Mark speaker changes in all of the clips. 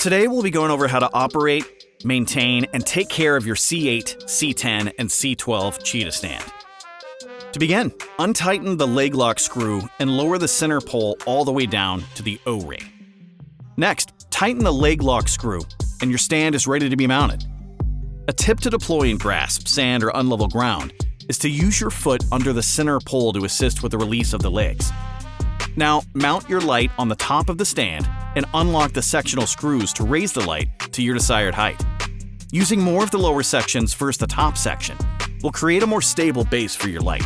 Speaker 1: Today we'll be going over how to operate, maintain, and take care of your C8, C10, and C12 Cheetah stand. To begin, untighten the leg lock screw and lower the center pole all the way down to the O-ring. Next, tighten the leg lock screw and your stand is ready to be mounted. A tip to deploy in grass, sand, or unlevel ground is to use your foot under the center pole to assist with the release of the legs. Now, mount your light on the top of the stand and unlock the sectional screws to raise the light to your desired height. Using more of the lower sections versus the top section will create a more stable base for your light.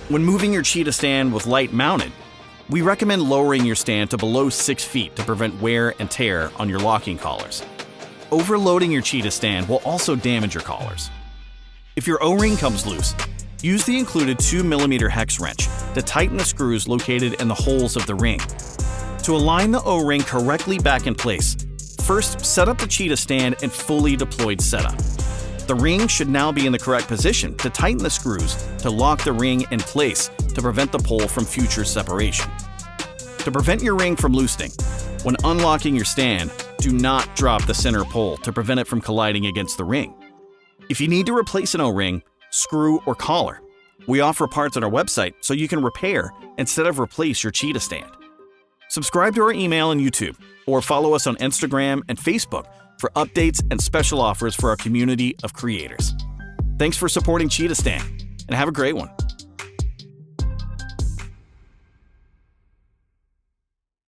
Speaker 1: When moving your Cheetah stand with light mounted, we recommend lowering your stand to below 6 feet to prevent wear and tear on your locking collars. Overloading your Cheetah stand will also damage your collars. If your O-ring comes loose, use the included 2mm hex wrench to tighten the screws located in the holes of the ring. To align the O-ring correctly back in place, first set up the Cheetah stand in fully deployed setup. The ring should now be in the correct position to tighten the screws to lock the ring in place to prevent the pole from future separation. To prevent your ring from loosening, when unlocking your stand, do not drop the center pole to prevent it from colliding against the ring. If you need to replace an O-ring, screw, or collar, we offer parts on our website so you can repair instead of replace your Cheetah stand. Subscribe to our email and YouTube, or follow us on Instagram and Facebook for updates and special offers for our community of creators. Thanks for supporting Cheetah Stand, and have a great one.